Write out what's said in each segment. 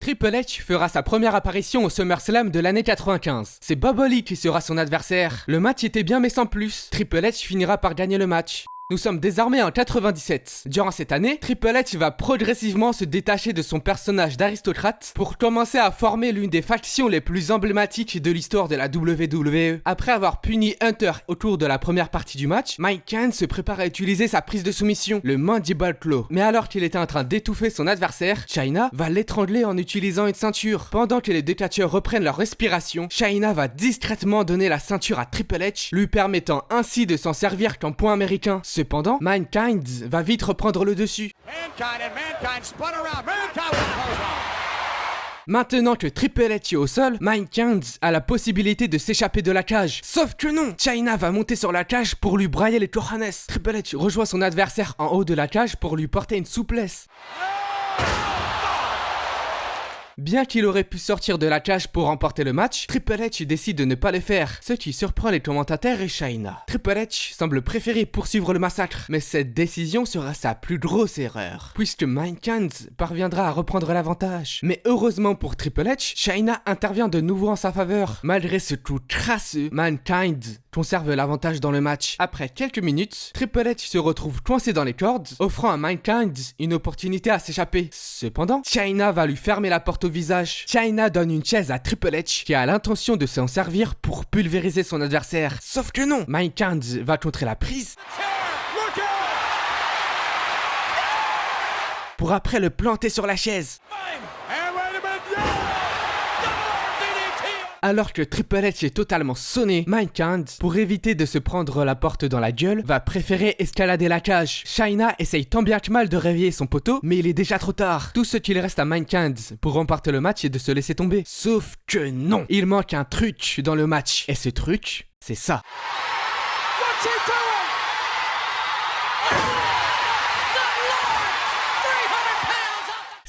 Triple H fera sa première apparition au SummerSlam de l'année 95. C'est Bob Holly qui sera son adversaire. Le match était bien mais sans plus. Triple H finira par gagner le match. Nous sommes désormais en 97. Durant cette année, Triple H va progressivement se détacher de son personnage d'aristocrate pour commencer à former l'une des factions les plus emblématiques de l'histoire de la WWE. Après avoir puni Hunter autour de la première partie du match, Mike Kane se prépare à utiliser sa prise de soumission, le Mandible Claw. Mais alors qu'il était en train d'étouffer son adversaire, Chyna va l'étrangler en utilisant une ceinture. Pendant que les deux catcheurs reprennent leur respiration, Chyna va discrètement donner la ceinture à Triple H, lui permettant ainsi de s'en servir comme point américain. Cependant, Mankind va vite reprendre le dessus. Maintenant que Triple H est au sol, Mankind a la possibilité de s'échapper de la cage. Sauf que non, Chyna va monter sur la cage pour lui brailler les cojones. Triple H rejoint son adversaire en haut de la cage pour lui porter une souplesse. Bien qu'il aurait pu sortir de la cage pour remporter le match, Triple H décide de ne pas le faire, ce qui surprend les commentateurs et Chyna. Triple H semble préférer poursuivre le massacre, mais cette décision sera sa plus grosse erreur, puisque Mankind parviendra à reprendre l'avantage. Mais heureusement pour Triple H, Chyna intervient de nouveau en sa faveur. Malgré ce coup crasseux, Mankind conserve l'avantage dans le match. Après quelques minutes, Triple H se retrouve coincé dans les cordes, offrant à Mankind une opportunité à s'échapper. Cependant, Chyna va lui fermer la porte au visage. Chyna donne une chaise à Triple H qui a l'intention de s'en servir pour pulvériser son adversaire. Sauf que non, Mankind va contrer la prise pour après le planter sur la chaise. Alors que Triple H est totalement sonné, Mankind, pour éviter de se prendre la porte dans la gueule, va préférer escalader la cage. Chyna essaye tant bien que mal de réveiller son poteau, mais il est déjà trop tard. Tout ce qu'il reste à Mankind pour remporter le match est de se laisser tomber. Sauf que non, il manque un truc dans le match. Et ce truc, c'est ça.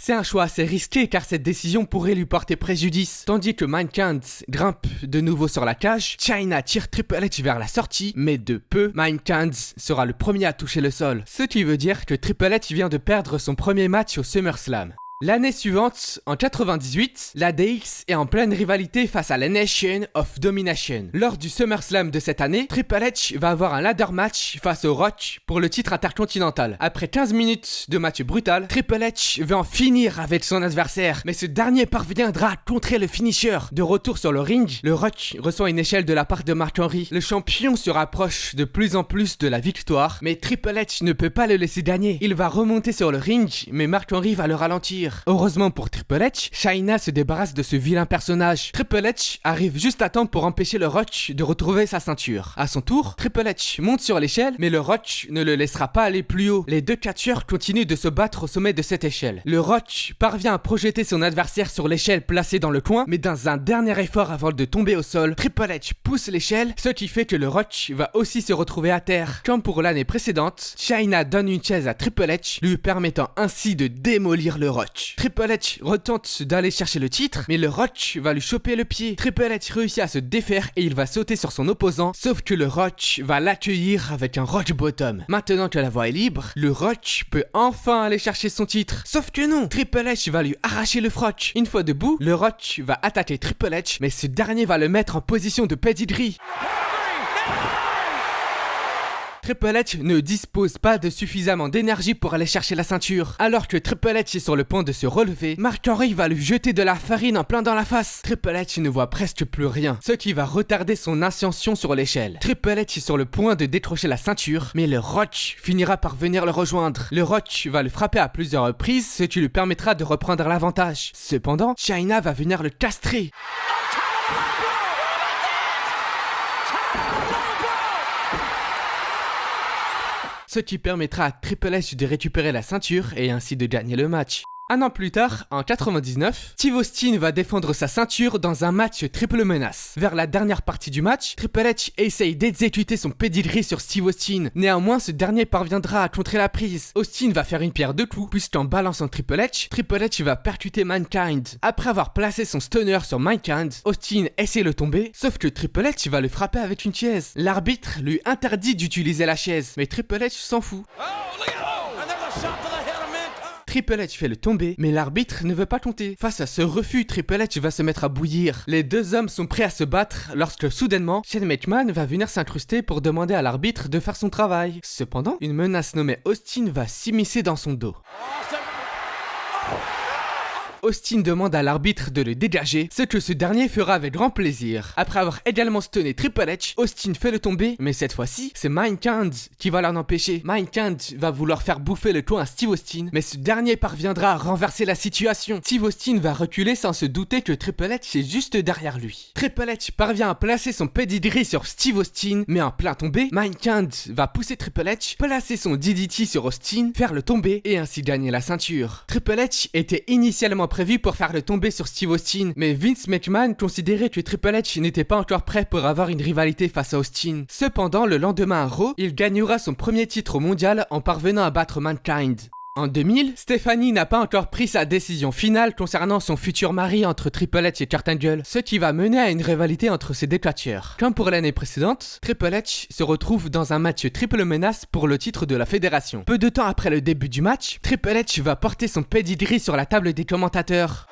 C'est un choix assez risqué car cette décision pourrait lui porter préjudice. Tandis que Mankind grimpe de nouveau sur la cage, Chyna tire Triple H vers la sortie, mais de peu, Mankind sera le premier à toucher le sol. Ce qui veut dire que Triple H vient de perdre son premier match au SummerSlam. L'année suivante, en 98, la DX est en pleine rivalité face à la Nation of Domination. Lors du SummerSlam de cette année, Triple H va avoir un ladder match face au Rock pour le titre intercontinental. Après 15 minutes de match brutal, Triple H veut en finir avec son adversaire, mais ce dernier parviendra à contrer le finisher. De retour sur le ring, le Rock reçoit une échelle de la part de Mark Henry. Le champion se rapproche de plus en plus de la victoire, mais Triple H ne peut pas le laisser gagner. Il va remonter sur le ring, mais Mark Henry va le ralentir. Heureusement pour Triple H, Chyna se débarrasse de ce vilain personnage. Triple H arrive juste à temps pour empêcher le Rock de retrouver sa ceinture. À son tour, Triple H monte sur l'échelle, mais le Rock ne le laissera pas aller plus haut. Les deux catcheurs continuent de se battre au sommet de cette échelle. Le Rock parvient à projeter son adversaire sur l'échelle placée dans le coin, mais dans un dernier effort avant de tomber au sol, Triple H pousse l'échelle, ce qui fait que le Rock va aussi se retrouver à terre. Comme pour l'année précédente, Chyna donne une chaise à Triple H, lui permettant ainsi de démolir le Rock. Triple H retente d'aller chercher le titre, mais le Rock va lui choper le pied. Triple H réussit à se défaire et il va sauter sur son opposant, sauf que le Rock va l'accueillir avec un Rock Bottom. Maintenant que la voie est libre, le Rock peut enfin aller chercher son titre. Sauf que non, Triple H va lui arracher le froc. Une fois debout, le Rock va attaquer Triple H, mais ce dernier va le mettre en position de pedigree. Triple H ne dispose pas de suffisamment d'énergie pour aller chercher la ceinture. Alors que Triple H est sur le point de se relever, Mark Henry va lui jeter de la farine en plein dans la face. Triple H ne voit presque plus rien, ce qui va retarder son ascension sur l'échelle. Triple H est sur le point de décrocher la ceinture, mais le Rock finira par venir le rejoindre. Le Rock va le frapper à plusieurs reprises, ce qui lui permettra de reprendre l'avantage. Cependant, Chyna va venir le castrer. Ce qui permettra à Triple H de récupérer la ceinture et ainsi de gagner le match. Un an plus tard, en 99, Steve Austin va défendre sa ceinture dans un match triple menace. Vers la dernière partie du match, Triple H essaye d'exécuter son pedigree sur Steve Austin. Néanmoins, ce dernier parviendra à contrer la prise. Austin va faire une pierre deux coups, puisqu'en balançant Triple H va percuter Mankind. Après avoir placé son stunner sur Mankind, Austin essaie de le tomber, sauf que Triple H va le frapper avec une chaise. L'arbitre lui interdit d'utiliser la chaise, mais Triple H s'en fout. Triple H fait le tomber, mais l'arbitre ne veut pas compter. Face à ce refus, Triple H va se mettre à bouillir. Les deux hommes sont prêts à se battre lorsque soudainement, Shane McMahon va venir s'incruster pour demander à l'arbitre de faire son travail. Cependant, une menace nommée Austin va s'immiscer dans son dos. Austin demande à l'arbitre de le dégager, ce que ce dernier fera avec grand plaisir. Après avoir également stunné Triple H, Austin fait le tomber, mais cette fois-ci, c'est Mankind qui va l'en empêcher. Mankind va vouloir faire bouffer le coin à Steve Austin, mais ce dernier parviendra à renverser la situation. Steve Austin va reculer sans se douter que Triple H est juste derrière lui. Triple H parvient à placer son pedigree sur Steve Austin, mais en plein tombé, Mankind va pousser Triple H, placer son DDT sur Austin, faire le tomber et ainsi gagner la ceinture. Triple H était initialement prévu pour faire le tomber sur Steve Austin, mais Vince McMahon considérait que Triple H n'était pas encore prêt pour avoir une rivalité face à Austin. Cependant, le lendemain à Raw, il gagnera son premier titre mondial en parvenant à battre Mankind. En 2000, Stephanie n'a pas encore pris sa décision finale concernant son futur mari entre Triple H et Kurt Angle, ce qui va mener à une rivalité entre ces deux catcheurs. Comme pour l'année précédente, Triple H se retrouve dans un match triple menace pour le titre de la fédération. Peu de temps après le début du match, Triple H va porter son pedigree sur la table des commentateurs.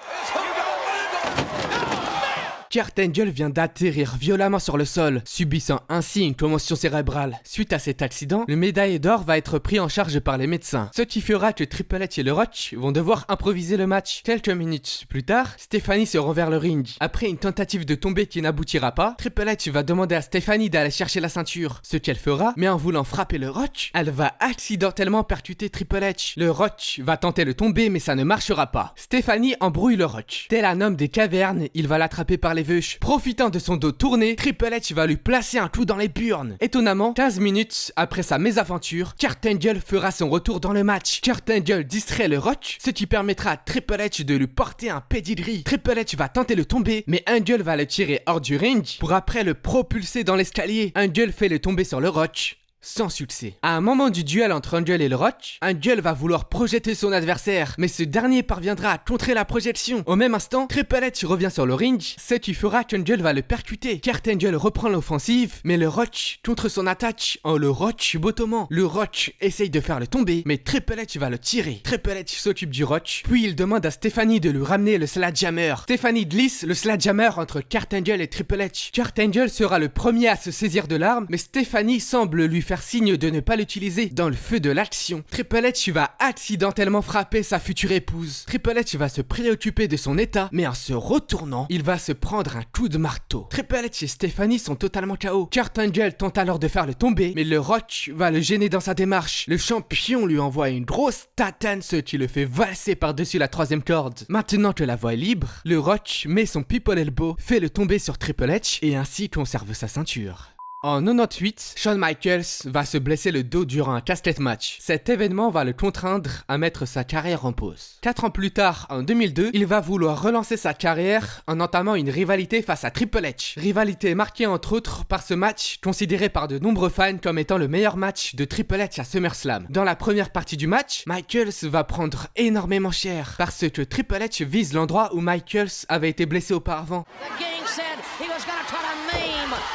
Kurt Angle vient d'atterrir violemment sur le sol, subissant ainsi une commotion cérébrale. Suite à cet accident, le médaillé d'or va être pris en charge par les médecins, ce qui fera que Triple H et le Rock vont devoir improviser le match. Quelques minutes plus tard, Stephanie se rend vers le ring. Après une tentative de tomber qui n'aboutira pas, Triple H va demander à Stephanie d'aller chercher la ceinture, ce qu'elle fera, mais en voulant frapper le Rock, elle va accidentellement percuter Triple H. Le Rock va tenter de tomber, mais ça ne marchera pas. Stephanie embrouille le Rock. Tel un homme des cavernes, il va l'attraper par les veuches. Profitant de son dos tourné, Triple H va lui placer un coup dans les burnes. Étonnamment, 15 minutes après sa mésaventure, Kurt Angle fera son retour dans le match. Kurt Angle distrait le Rock, ce qui permettra à Triple H de lui porter un pedigree. Triple H va tenter le tomber, mais Angle va le tirer hors du ring pour après le propulser dans l'escalier. Angle fait le tomber sur le Rock. Sans succès. À un moment du duel entre Angle et le Rock, Angle va vouloir projeter son adversaire, mais ce dernier parviendra à contrer la projection. Au même instant, Triple H revient sur le ring, ce qui fera qu'Angle va le percuter. Kurt Angle reprend l'offensive, mais le Rock contre son attaque en le Rock bottomant. Le Rock essaye de faire le tomber, mais Triple H va le tirer. Triple H s'occupe du Rock, puis il demande à Stephanie de lui ramener le Sledgehammer. Stephanie glisse le Sledgehammer entre Kurt Angle et Triple H. Kurt Angle sera le premier à se saisir de l'arme, mais Stephanie semble lui faire signe de ne pas l'utiliser dans le feu de l'action. Triple H va accidentellement frapper sa future épouse. Triple H va se préoccuper de son état, mais en se retournant, il va se prendre un coup de marteau. Triple H et Stephanie sont totalement KO. Kurt Angle tente alors de faire le tomber, mais le Rock va le gêner dans sa démarche. Le champion lui envoie une grosse tatane, ce qui le fait valser par-dessus la troisième corde. Maintenant que la voie est libre, le Rock met son people elbow, fait le tomber sur Triple H et ainsi conserve sa ceinture. En 98, Shawn Michaels va se blesser le dos durant un casse-tête match. Cet événement va le contraindre à mettre sa carrière en pause. 4 ans plus tard, en 2002, il va vouloir relancer sa carrière en entamant une rivalité face à Triple H. Rivalité marquée entre autres par ce match, considéré par de nombreux fans comme étant le meilleur match de Triple H à SummerSlam. Dans la première partie du match, Michaels va prendre énormément cher, parce que Triple H vise l'endroit où Michaels avait été blessé auparavant.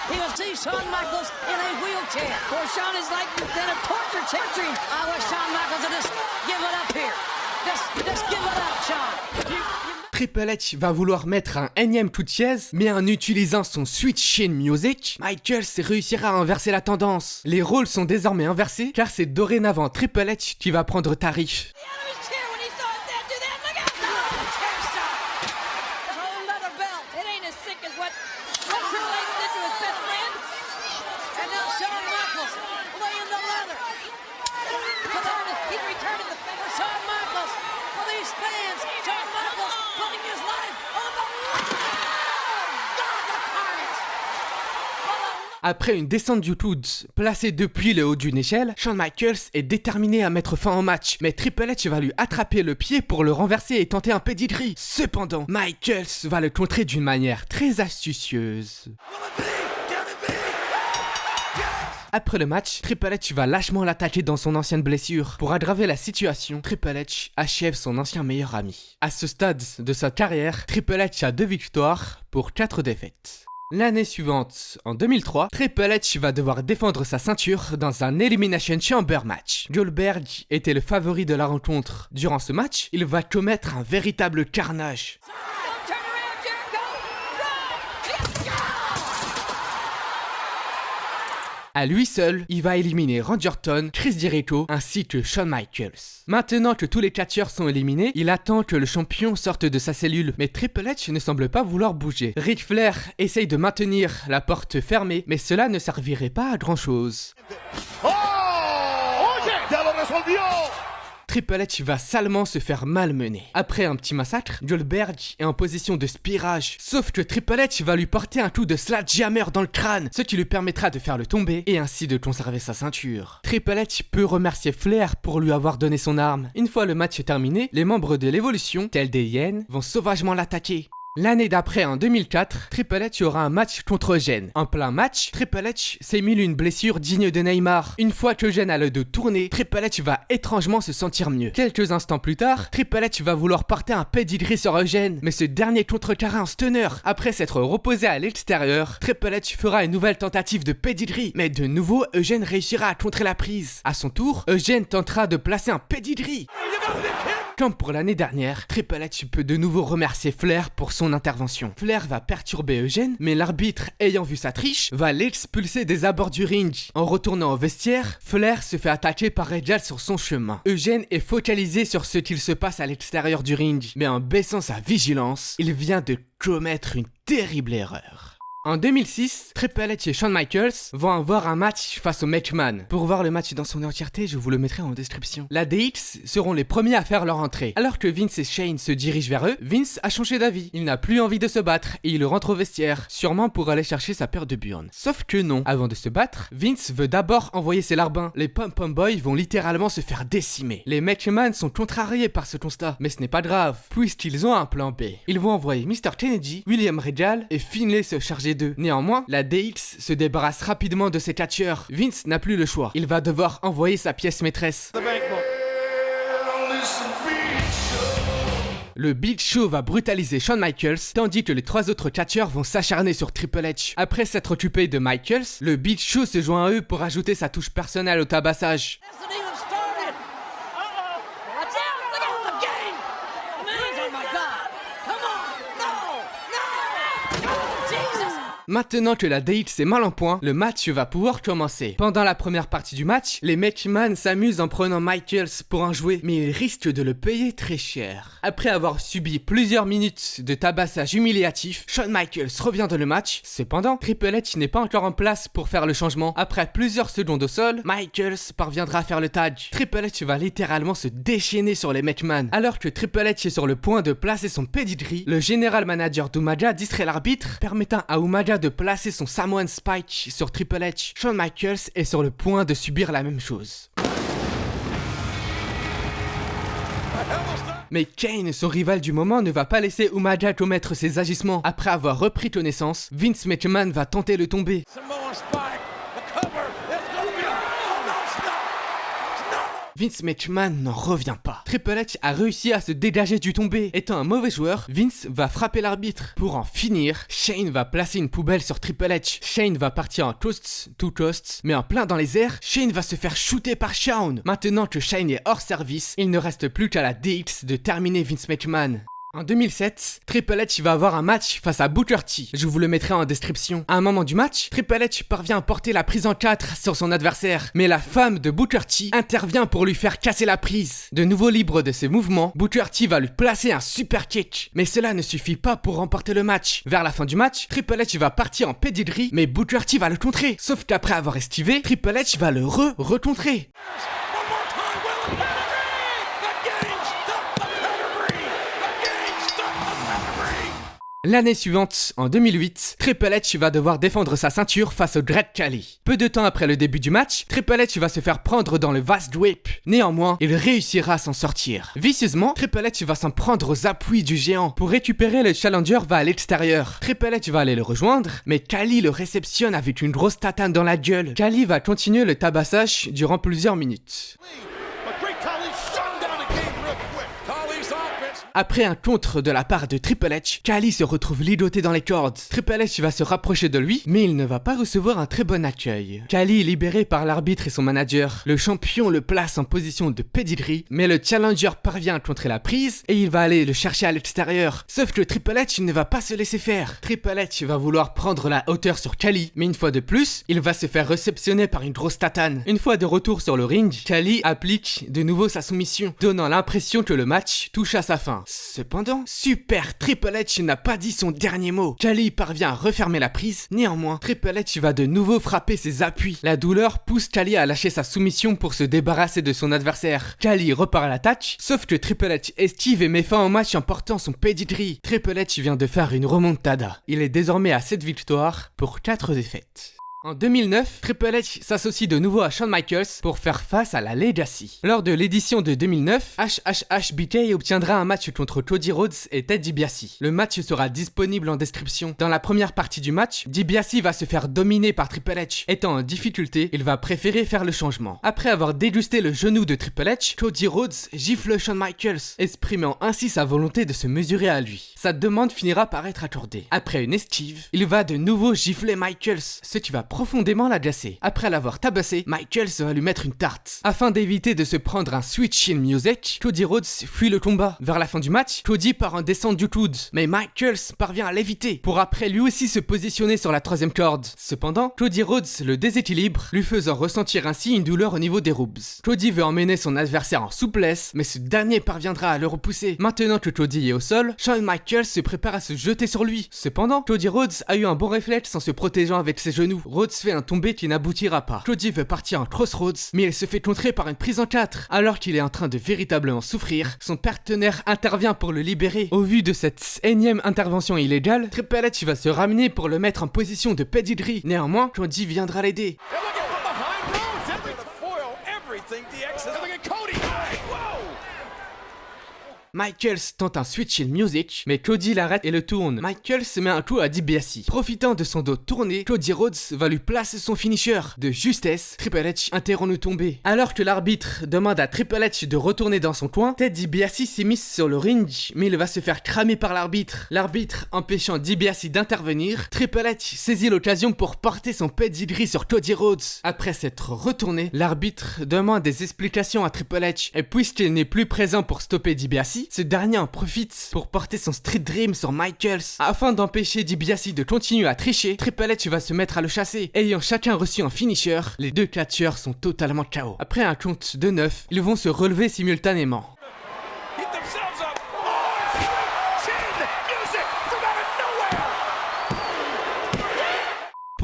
He will see Shawn Michaels in a wheelchair. Poor Shawn is like in a torture chamber. I wish Shawn Michaels would just give it up here. Just give it up, Shawn. Triple H va vouloir mettre un énième coup de chaise, mais en utilisant son Switch Chain Music, Michaels réussira à inverser la tendance. Les rôles sont désormais inversés, car c'est dorénavant Triple H qui va prendre tarif. Après une descente du coude placée depuis le haut d'une échelle, Shawn Michaels est déterminé à mettre fin au match, mais Triple H va lui attraper le pied pour le renverser et tenter un pedigree. Cependant, Michaels va le contrer d'une manière très astucieuse. Après le match, Triple H va lâchement l'attaquer dans son ancienne blessure. Pour aggraver la situation, Triple H achève son ancien meilleur ami. À ce stade de sa carrière, Triple H a 2 victoires pour 4 défaites. L'année suivante, en 2003, Triple H va devoir défendre sa ceinture dans un Elimination Chamber match. Goldberg était le favori de la rencontre. Durant ce match, il va commettre un véritable carnage. À lui seul, il va éliminer Randy Orton, Chris Jericho ainsi que Shawn Michaels. Maintenant que tous les catcheurs sont éliminés, il attend que le champion sorte de sa cellule, mais Triple H ne semble pas vouloir bouger. Ric Flair essaye de maintenir la porte fermée, mais cela ne servirait pas à grand chose. Triple H va salement se faire malmener. Après un petit massacre, Goldberg est en position de spirage. Sauf que Triple H va lui porter un coup de sledgehammer dans le crâne, ce qui lui permettra de faire le tomber et ainsi de conserver sa ceinture. Triple H peut remercier Flair pour lui avoir donné son arme. Une fois le match terminé, les membres de l'Évolution, tels des hyènes, vont sauvagement l'attaquer. L'année d'après, en 2004, Triple H aura un match contre Eugène. En plein match, Triple H s'émule une blessure digne de Neymar. Une fois que Eugène a le dos tourné, Triple H va étrangement se sentir mieux. Quelques instants plus tard, Triple H va vouloir porter un pedigree sur Eugène, mais ce dernier contrecarre un stunner. Après s'être reposé à l'extérieur, Triple H fera une nouvelle tentative de pedigree, mais de nouveau, Eugène réussira à contrer la prise. À son tour, Eugène tentera de placer un pedigree. Comme pour l'année dernière, Triple H peut de nouveau remercier Flair pour son intervention. Flair va perturber Eugène, mais l'arbitre, ayant vu sa triche, va l'expulser des abords du ring. En retournant au vestiaire, Flair se fait attaquer par Regal sur son chemin. Eugène est focalisé sur ce qu'il se passe à l'extérieur du ring, mais en baissant sa vigilance, il vient de commettre une terrible erreur. En 2006, Triple H et Shawn Michaels vont avoir un match face aux McMahon. Pour voir le match dans son entièreté, je vous le mettrai en description. La DX seront les premiers à faire leur entrée. Alors que Vince et Shane se dirigent vers eux, Vince a changé d'avis. Il n'a plus envie de se battre et il rentre au vestiaire, sûrement pour aller chercher sa paire de burnes. Sauf que non. Avant de se battre, Vince veut d'abord envoyer ses larbins. Les Pom-Pom Boys vont littéralement se faire décimer. Les McMahon sont contrariés par ce constat, mais ce n'est pas grave, puisqu'ils ont un plan B. Ils vont envoyer Mr. Kennedy, William Regal et Finlay se charger d'eux. Néanmoins, la DX se débarrasse rapidement de ses catcheurs. Vince n'a plus le choix. Il va devoir envoyer sa pièce maîtresse. Le Big Show va brutaliser Shawn Michaels, tandis que les trois autres catcheurs vont s'acharner sur Triple H. Après s'être occupé de Michaels, le Big Show se joint à eux pour ajouter sa touche personnelle au tabassage. Maintenant que la DX est mal en point, le match va pouvoir commencer. Pendant la première partie du match, les McMahon s'amusent en prenant Michaels pour en jouer, mais ils risquent de le payer très cher. Après avoir subi plusieurs minutes de tabassage humiliatif, Shawn Michaels revient dans le match. Cependant, Triple H n'est pas encore en place pour faire le changement. Après plusieurs secondes au sol, Michaels parviendra à faire le tag. Triple H va littéralement se déchaîner sur les McMahon. Alors que Triple H est sur le point de placer son pedigree, le général manager d'Umaga distrait l'arbitre, permettant à Umaga de placer son Samoan Spike sur Triple H. Shawn Michaels est sur le point de subir la même chose. Mais Kane, son rival du moment, ne va pas laisser Umaga commettre ses agissements. Après avoir repris connaissance, Vince McMahon va tenter le tomber. Vince McMahon n'en revient pas. Triple H a réussi à se dégager du tombé. Étant un mauvais joueur, Vince va frapper l'arbitre. Pour en finir, Shane va placer une poubelle sur Triple H. Shane va partir en coast to coast, mais en plein dans les airs, Shane va se faire shooter par Shawn. Maintenant que Shane est hors service, il ne reste plus qu'à la DX de terminer Vince McMahon. En 2007, Triple H va avoir un match face à Booker T. Je vous le mettrai en description. À un moment du match, Triple H parvient à porter la prise en 4 sur son adversaire. Mais la femme de Booker T intervient pour lui faire casser la prise. De nouveau libre de ses mouvements, Booker T va lui placer un super kick. Mais cela ne suffit pas pour remporter le match. Vers la fin du match, Triple H va partir en pedigree, mais Booker T va le contrer. Sauf qu'après avoir esquivé, Triple H va le recontrer. L'année suivante, en 2008, Triple H va devoir défendre sa ceinture face au Great Khali. Peu de temps après le début du match, Triple H va se faire prendre dans le Vast Whip. Néanmoins, il réussira à s'en sortir. Vicieusement, Triple H va s'en prendre aux appuis du géant. Pour récupérer, le challenger va à l'extérieur. Triple H va aller le rejoindre, mais Khali le réceptionne avec une grosse tatane dans la gueule. Khali va continuer le tabassage durant plusieurs minutes. Après un contre de la part de Triple H, Khali se retrouve ligoté dans les cordes. Triple H va se rapprocher de lui, mais il ne va pas recevoir un très bon accueil. Khali est libéré par l'arbitre et son manager. Le champion le place en position de pedigree, mais le challenger parvient à contrer la prise et il va aller le chercher à l'extérieur. Sauf que Triple H ne va pas se laisser faire. Triple H va vouloir prendre la hauteur sur Khali, mais une fois de plus, il va se faire réceptionner par une grosse tatane. Une fois de retour sur le ring, Khali applique de nouveau sa soumission, donnant l'impression que le match touche à sa fin. Cependant, super Triple H n'a pas dit son dernier mot. Khali parvient à refermer la prise, néanmoins, Triple H va de nouveau frapper ses appuis. La douleur pousse Khali à lâcher sa soumission pour se débarrasser de son adversaire. Khali repart à l'attaque, sauf que Triple H esquive et met fin au match en portant son pedigree. Triple H vient de faire une remontada. Il est désormais à 7 victoires pour 4 défaites. En 2009, Triple H s'associe de nouveau à Shawn Michaels pour faire face à la Legacy. Lors de l'édition de 2009, HHHBK obtiendra un match contre Cody Rhodes et Ted DiBiase. Le match sera disponible en description. Dans la première partie du match, DiBiase va se faire dominer par Triple H. Étant en difficulté, il va préférer faire le changement. Après avoir dégusté le genou de Triple H, Cody Rhodes gifle Shawn Michaels, exprimant ainsi sa volonté de se mesurer à lui. Sa demande finira par être accordée. Après une esquive, il va de nouveau gifler Michaels, ce qui va profondément l'agacer. Après l'avoir tabassé, Michaels va lui mettre une tarte. Afin d'éviter de se prendre un switch in music, Cody Rhodes fuit le combat. Vers la fin du match, Cody part en descente du coude, mais Michaels parvient à l'éviter, pour après lui aussi se positionner sur la troisième corde. Cependant, Cody Rhodes le déséquilibre, lui faisant ressentir ainsi une douleur au niveau des rubs. Cody veut emmener son adversaire en souplesse, mais ce dernier parviendra à le repousser. Maintenant que Cody est au sol, Shawn Michaels se prépare à se jeter sur lui. Cependant, Cody Rhodes a eu un bon réflexe en se protégeant avec ses genoux. Rhodes fait un tombé qui n'aboutira pas. Cody veut partir en crossroads, mais il se fait contrer par une prise en 4. Alors qu'il est en train de véritablement souffrir, son partenaire intervient pour le libérer. Au vu de cette énième intervention illégale, Triple H va se ramener pour le mettre en position de pedigree. Néanmoins, Cody viendra l'aider. Michaels tente un switch in music, mais Cody l'arrête et le tourne. Michaels se met un coup à DiBiase. Profitant de son dos tourné, Cody Rhodes va lui placer son finisher. De justesse, Triple H interrompt le tombé. Alors que l'arbitre demande à Triple H de retourner dans son coin, Ted DiBiase s'immisce sur le ring, mais il va se faire cramer par l'arbitre. L'arbitre empêchant DiBiase d'intervenir, Triple H saisit l'occasion pour porter son pedigree sur Cody Rhodes. Après s'être retourné, l'arbitre demande des explications à Triple H, et puisqu'il n'est plus présent pour stopper DiBiase, ce dernier en profite pour porter son Street Dream sur Michaels. Afin d'empêcher DiBiase de continuer à tricher, Triple H va se mettre à le chasser. Ayant chacun reçu un finisher, les deux catcheurs sont totalement KO. Après un compte de 9, ils vont se relever simultanément.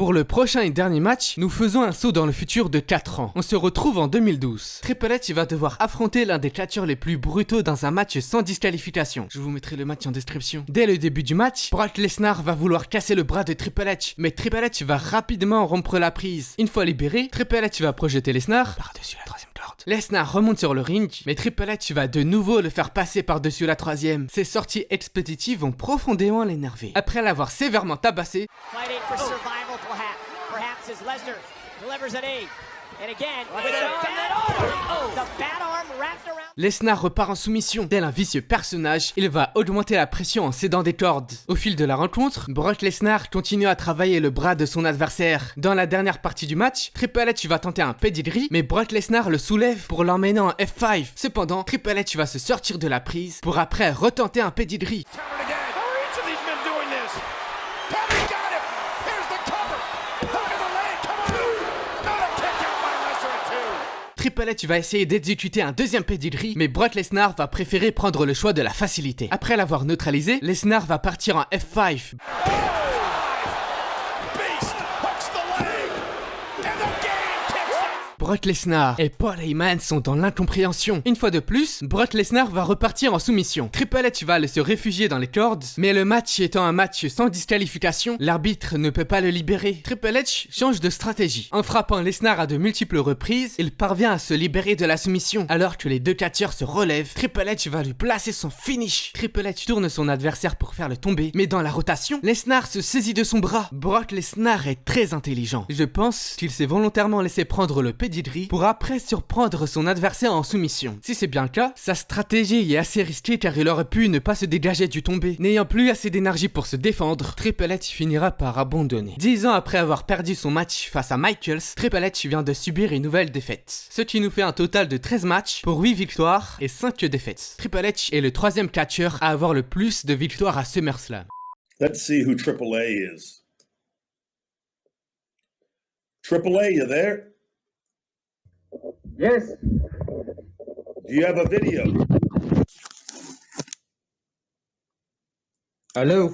Pour le prochain et dernier match, nous faisons un saut dans le futur de 4 ans. On se retrouve en 2012. Triple H va devoir affronter l'un des catcheurs les plus brutaux dans un match sans disqualification. Je vous mettrai le match en description. Dès le début du match, Brock Lesnar va vouloir casser le bras de Triple H, mais Triple H va rapidement rompre la prise. Une fois libéré, Triple H va projeter Lesnar par-dessus la troisième corde. Lesnar remonte sur le ring, mais Triple H va de nouveau le faire passer par-dessus la troisième. Ces sorties expéditives vont profondément l'énerver. Après l'avoir sévèrement tabassé, Perhaps as Lesnar delivers an A. And again, with the bad arm. The bad arm wrapped around. Lesnar repart en soumission. Tel un vicieux personnage, il va augmenter la pression en cédant des cordes. Au fil de la rencontre, Brock Lesnar continue à travailler le bras de son adversaire. Dans la dernière partie du match, Triple H va tenter un pedigree, mais Brock Lesnar le soulève pour l'emmener en F5. Cependant, Triple H va se sortir de la prise pour après retenter un pedigree. Triple H va essayer d'exécuter un deuxième pedigree, mais Brock Lesnar va préférer prendre le choix de la facilité. Après l'avoir neutralisé, Lesnar va partir en F5. Brock Lesnar et Paul Heyman sont dans l'incompréhension. Une fois de plus, Brock Lesnar va repartir en soumission. Triple H va aller se réfugier dans les cordes, mais le match étant un match sans disqualification, l'arbitre ne peut pas le libérer. Triple H change de stratégie. En frappant Lesnar à de multiples reprises, il parvient à se libérer de la soumission. Alors que les deux catcheurs se relèvent, Triple H va lui placer son finish. Triple H tourne son adversaire pour faire le tomber, mais dans la rotation, Lesnar se saisit de son bras. Brock Lesnar est très intelligent. Je pense qu'il s'est volontairement laissé prendre le pedigree guiderie pour après surprendre son adversaire en soumission. Si c'est bien le cas, sa stratégie est assez risquée car il aurait pu ne pas se dégager du tombé. N'ayant plus assez d'énergie pour se défendre, Triple H finira par abandonner. 10 ans après avoir perdu son match face à Michaels, Triple H vient de subir une nouvelle défaite. Ce qui nous fait un total de 13 matchs pour 8 victoires et 5 défaites. Triple H est le 3e catcheur à avoir le plus de victoires à SummerSlam. Let's see who AAA is. AAA, you there? Yes. Do you have a video? Hello.